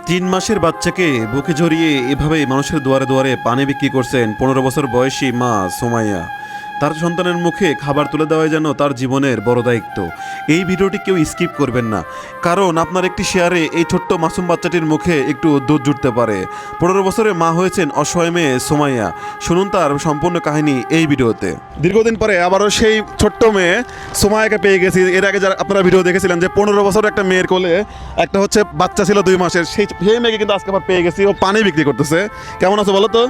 তিন মাসের বাচ্চাকে বুকে জড়িয়ে এভাবেই মানুষের দুয়ারে দুয়ারে পানি বিক্রি করছেন 15 বছর বয়সী মা সুমাইয়া। তার সন্তানের মুখে খাবার তুলে দেওয়াই যেন তার জীবনের বড় দায়িত্ব। এই ভিডিওটি কেউ স্কিপ করবেন না, কারণ আপনার একটি শেয়ারে এই ছোট্ট মাসুম বাচ্চাটির মুখে একটু দুধ জুটতে পারে। 15 বছরের মা হয়েছেন অসহায় মেয়ে সুমাইয়া। শুনুন তার সম্পূর্ণ কাহিনী এই ভিডিওতে। দীর্ঘদিন পরে আবারও সেই ছোট্ট মেয়ে সুমাইয়াকে পেয়ে গেছি। এর আগে যারা আপনারা ভিডিও দেখেছিলেন যে 15 বছরের একটা মেয়ের কোলে একটা হচ্ছে বাচ্চা ছিল 2 মাসের, সেই মেয়েকে কিন্তু আজকে আবার পেয়ে গেছি। ও পানি বিক্রি করতেছে। কেমন আছো বলো তো?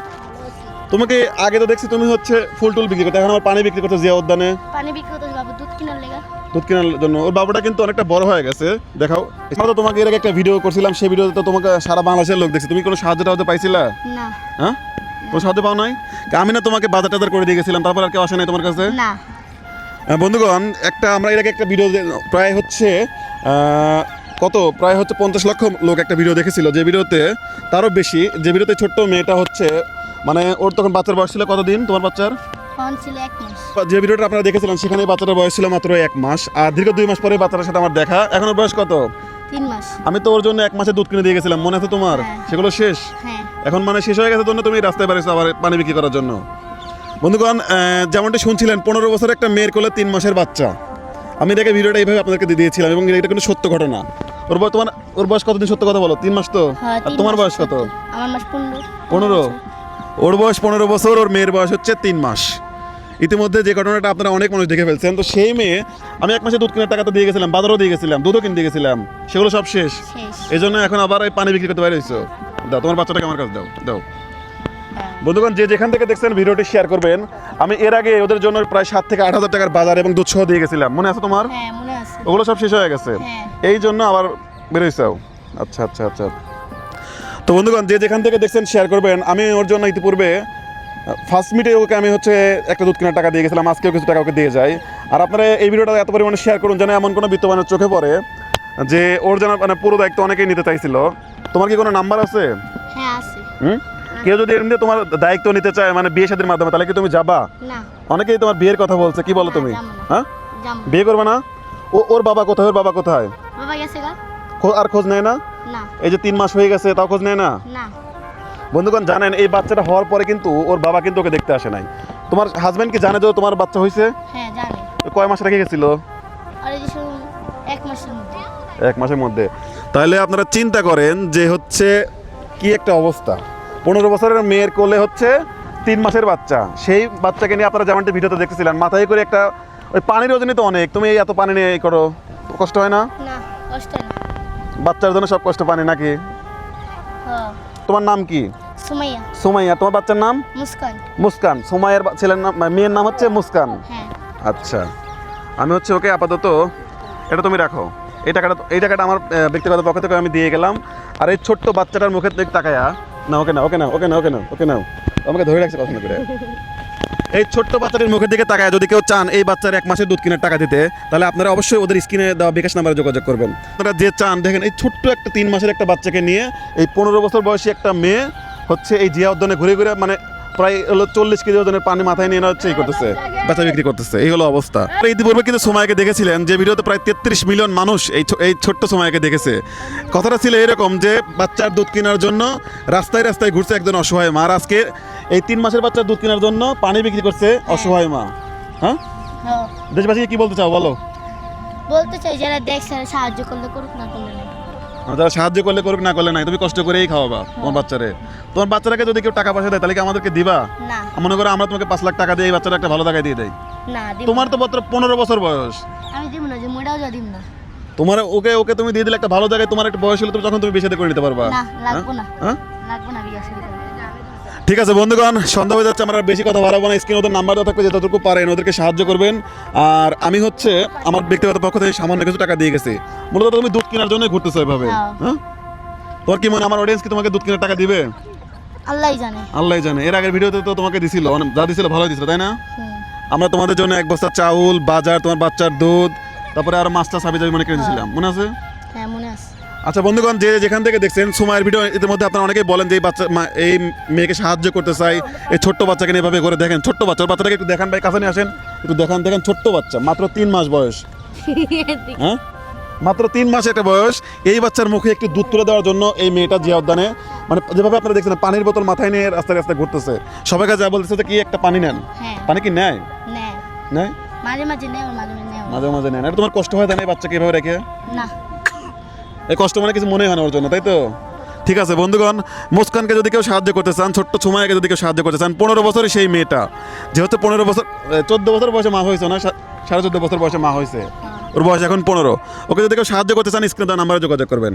তোমাকে আগে তো দেখছি তুমি হচ্ছে ফুল টুল বিক্রি করতে, এখন আমার পানি বিক্রি করতে জিয়া উদ্যানে। পানি বিক্রি করতে বাবু দুধ কিনার লেগা। দুধ কেনার জন্য। ওর বাবাটা কিন্তু অনেকটা বড় হয়ে গেছে, দেখাও। আমরা তো তোমাকে এর আগে একটা ভিডিও করছিলাম, সেই ভিডিওতে তো তোমাকে সারা বাংলাদেশের লোক দেখছে। তুমি কোনো সাহায্য টাহায্য পাইছিলা? না হ্যাঁ, কোনো সাহায্য পাও নাই? আমি না তোমাকে বাজার টাজার করে দিয়ে গেছিলাম, তারপর আর কেউ আসে নাই তোমার কাছে? না। বন্ধুগণ, আমরা এর আগে একটা ভিডিও প্রায় হচ্ছে প্রায় হচ্ছে 50 লক্ষ লোক একটা ভিডিও দেখেছিল, যে ভিডিওতে তারও বেশি, যে ভিডিওতে ছোট্ট মেয়েটা হচ্ছে মানে ওর তখন বাচ্চার বয়স ছিল কতদিন? তোমার বাচ্চার ফোন ছিল 1 মাস। যে ভিডিওটা আপনারা দেখেছিলেন সেখানে বাচ্চাটার বয়স ছিল মাত্র 1 মাস। আর দীর্ঘ 2 মাস পরে বাচ্চাটার সাথে আমার দেখা। এখন ওর বয়স কত? 3 মাস। আমি তো ওর জন্য 1 মাসে দুধ কিনে দিয়ে গেছিলাম, মনে আছে তোমার? হ্যাঁ। সেগুলো শেষ। হ্যাঁ। এখন মানে শেষ হয়ে গেছে জন্য তুমি রাস্তায় বেরিয়েছো আবার পানি বিক্রি করার জন্য। বন্ধুগণ, যেমনটি শুনছিলেন 15 বছরের একটা মেয়ের কোলে 3 মাসের বাচ্চা। আমি দেখে ভিডিওটা এইভাবে আপনাদেরকে দিয়ে দিয়েছিলাম, এবং এটা কিন্তু সত্য ঘটনা। ওর বয়স কতদিন? সত্য কথা বলো। 3 মাস তো? হ্যাঁ, আর 3 তোমার মাস বয়স কত? আমার মাস 15। 15। ওর বয়স 15 বছর, ওর মেয়ের বয়স হচ্ছে 3 মাস। ইতিমধ্যে যে ঘটনাটা আপনারা অনেক মানুষ দেখে ফেলছেন। তো সেই মেয়ে, আমি 1 মাসে দুধ কেনার টাকা তো দিয়ে গেছিলাম, বাজারও দিয়ে গেছিলাম, দুধও কিনে দিয়ে গেছিলাম, সেগুলো সব শেষ। এই জন্য এখন আবার এই পানি বিক্রি করতে বাইরে হয়েছো। দাও তোমার বাচ্চাটাকে আমার কাছে দাও। হ্যাঁ। বন্ধুগণ, যে যেখান থেকে দেখছেন ভিডিওটি শেয়ার করবেন। আমি এর আগে ওদের জন্য প্রায় 7 থেকে 8 হাজার টাকার বাজার এবং দুধ সহ দিয়ে গেছিলাম, মনে আছে তোমার? হ্যাঁ, মনে আছে। ওগুলো সব শেষ হয়ে গেছে। হ্যাঁ। এই জন্য আবার বেরোইছাও। আচ্ছা আচ্ছা আচ্ছা। তো বন্ধুগণ, যে যেখান থেকে দেখছেন শেয়ার করবেন। আমি ওর জন্য ইতিপূর্বে ফার্স্ট মিটে ওকে আমি হচ্ছে একটা দুধ কেনার টাকা দিয়ে গেছিলাম, আজকেও কিছু টাকা ওকে দিয়ে যাই। আর আপনারা এই ভিডিওটা এত পরিমাণে শেয়ার করুন যেন এমন কোনো বিত্তবানের চোখে পড়ে যে ওর যেন মানে পুরো দায়িত্ব অনেকেই নিতে চাইছিল। তোমার কি কোনো নাম্বার আছে? হ্যাঁ, আছে। কেউ যদি এমনি তোমার দায়িত্ব নিতে চায় মানে বিয়ে শাদীর মাধ্যমে, তাহলে কি তুমি যাবা? না। অনেকেই তোমার বিয়ের কথা বলছে, কি বলো না, তুমি? যাবো না। হ্যাঁ, যাবো। বিয়ে করবে না? ওর বাবা কোথায়? ওর বাবা কোথায়? বাবা গেছে গা? আর খোঁজ নেয় না? না। এই যে 3 মাস হয়ে গেছে তাও খোঁজ নেয় না? না। বন্ধুগণ, জানেন এই বাচ্চাটা হওয়ার পরে কিন্তু ওর বাবা কিন্তু ওকে দেখতে আসে নাই। তোমার হাজবেন্ড কি জানে যে তোমার বাচ্চা হয়েছে? হ্যাঁ, জানে। কয় মাস রেখে গেছিল? আর এই যে শুনুন 1 মাসের মধ্যে। 1 মাসের মধ্যে। তাহলে আপনারা চিন্তা করেন যে হচ্ছে কি একটা অবস্থা। 15 বছরের মেয়ের কোলে হচ্ছে 3 মাসের বাচ্চা। সেই বাচ্চাকে নিয়ে আপনারা যেমনটি ভিডিওতে দেখতেছিলেন, মাথায় করে একটা ওই পানির ওজনই তো অনেক। তুমি এত পানি নিয়ে এই করো, কষ্ট হয় না? না, কষ্ট না। বাচ্চার জন্য সব কষ্ট পানি নাকি? হ্যাঁ। তোমার নাম কি? সুমাইয়া। সুমাইয়া। তোমার বাচ্চার নাম? মুস্কান। মুস্কান। সুমাইয়ার ছেলের নাম, মেয়ের নাম হচ্ছে মুস্কান। হ্যাঁ। আচ্ছা, আমি হচ্ছে ওকে আপাতত এটা তুমি রাখো। এই টাকাটা আমার ব্যক্তিগত পক্ষ থেকে আমি দিয়ে গেলাম। আর এই ছোট্ট বাচ্চাটার মুখের দিকে তাকায়া না, ওকে না, ওকে না, ওকে না, ওকে না, ওকে নাও। আমাকে ধরে রাখছে পছন্দ করে। এই ছোট্ট বাচ্চাটির মুখের দিকে তাকায় যদি কেউ চান এই বাচ্চার 1 মাসের দুধ কেনার টাকা দিতে, তাহলে আপনারা অবশ্যই ওদের স্ক্রিনে দেওয়া বিকাশ নাম্বারে যোগাযোগ করবেন। আপনারা যে চান, দেখেন এই ছোট্ট একটা 3 মাসের একটা বাচ্চাকে নিয়ে এই 15 বছর বয়সী একটা মেয়ে হচ্ছে এই জিয়া উদ্যানে ঘুরে ঘুরে মানে প্রায় হলো 40 কেজি ওজনের পানি মাথায় নিয়ে হচ্ছে এই করতেছে, বেচা বিক্রি করতেছে। এই হলো অবস্থা। ইতিপূর্বে কিন্তু সুমাইয়াকে দেখেছিলেন যে ভিডিওতে প্রায় 33 মিলিয়ন মানুষ এই ছোট্ট সুমাইয়াকে দেখেছে। কথাটা ছিল এরকম যে বাচ্চার দুধ কেনার জন্য রাস্তায় রাস্তায় ঘুরছে একজন অসহায় মা। আর আজকে এই 3 মাসের বাচ্চার দুধ কেনার জন্য পানি বিক্রি করছে অসহায় মা। হ্যাঁ, হ্যাঁ। দেশবাসীকে কি বলতে চাও বলো? বলতে চাই যারা দেখছে সাহায্য করলে করুক, না করলে না। যারা সাহায্য করলে করুক, না করলে নাই। তুমি কষ্ট করেই খাওয়াবা তোমার বাচ্চারে। তোমার বাচ্চাটাকে যদি কেউ টাকা পয়সা দেয় তাহলে কি আমাদেরকে দিবা? না। মনে করো আমরা তোমাকে 5 লাখ টাকা দিয়ে এই বাচ্চাটা একটা ভালো জায়গায় দিয়ে দেই। না, দিব তোমার না। তো মাত্র 15 বছর বয়স। আমি দিব না, যে মোড়াও যা দিব না। তোমার ওকে তুমি দিয়ে দিলে একটা ভালো জায়গায়, তোমার একটা বয়স হলে তুমি তখন তুমি বিয়ে শাদী করে নিতে পারবা। না, লাগবো না। হ্যাঁ, লাগবো না বিয়ে শাদী করতে। ঠিক আছে বন্ধুগণ, সন্ধ্যা হয়ে যাচ্ছে, আমরা বেশি কথা বাড়াবো না। স্ক্রিনে ওদের নাম্বার দেওয়া থাকবে, যতটুকু পারেন ওদেরকে সাহায্য করবেন। আর আমি হচ্ছে আমার ব্যক্তিগত পক্ষ থেকে সামান্য কিছু টাকা দিয়ে গেছি। মূলত তুমি দুধ কেনার জন্য ঘুরতেছো এভাবে। হ্যাঁ। হ্যাঁ, তোর কি মনে আমার অডিয়েন্স কি তোমাকে দুধ কেনার টাকা দিবে? আল্লাহই জানে। আল্লাহ জানে। এর আগের ভিডিওতে তো তোমাকে দিছিল, যা দিছিল ভালোই দিছিল, তাই না? হুম। আমরা তোমাদের জন্য 1 বস্তা চাউল, বাজার, তোমার বাচ্চার দুধ, তারপরে আরো মাছটা সাবি জাবি মানে কিনে দিয়েছিলাম, মনে আছে? হ্যাঁ, মনে আছে। আচ্ছা বন্ধুগণ, যে যেখান থেকে দেখছেন সুমাইয়ের ভিডিও, এর মধ্যে আপনারা অনেকেই বলেন যে এই মেয়েকে সাহায্য করতে চাই, এই ছোট্ট বাচ্চাকে নিয়ে এভাবে করে দেখেন। ছোট্ট বাচ্চা, ওর বাচ্চাটাকে একটু দেখান ভাই, কাছে নিয়ে আসেন, একটু দেখান। দেখেন ছোট্ট বাচ্চা, মাত্র 3 মাস বয়স। হ্যাঁ, মাত্র 3 মাস একটা বয়স, এই বাচ্চার মুখে একটু দুধ তুলে দেওয়ার জন্য এই মেয়েটা জিয়া উদ্যানে মানে যেভাবে আপনারা দেখছেন পানির বোতল মাথায় নিয়ে রাস্তায় রাস্তায় ঘুরতেছে, সবাইকে যা বলতেছে যে কি একটা পানি নেন, হ্যাঁ পানি কি নেয়? নেয় নেয় মাঝে মাঝে নেয় আবার মাঝে মাঝে নেয় মাঝে মাঝে নেন। এটা তোমার কষ্ট হয় না এই বাচ্চাকে এভাবে রেখে? না। এই কষ্ট মানে কিছু মনে হয় না ওর জন্য, তাই তো? ঠিক আছে বন্ধুগণ, মুস্কানকে যদি কেউ সাহায্য করতে চান, ছোট্ট সুমাইয়াকে যদি কেউ সাহায্য করতে চান, 15 বছরই সেই মেয়েটা, যেহেতু 15 বছর 14 বছর বয়সে মা হয়েছে না, 14.5 বছর বয়সে মা হয়েছে, ওর বয়স এখন 15। ওকে যদি কেউ সাহায্য করতে চান স্ক্রিনে দেওয়া নাম্বারে যোগাযোগ করবেন।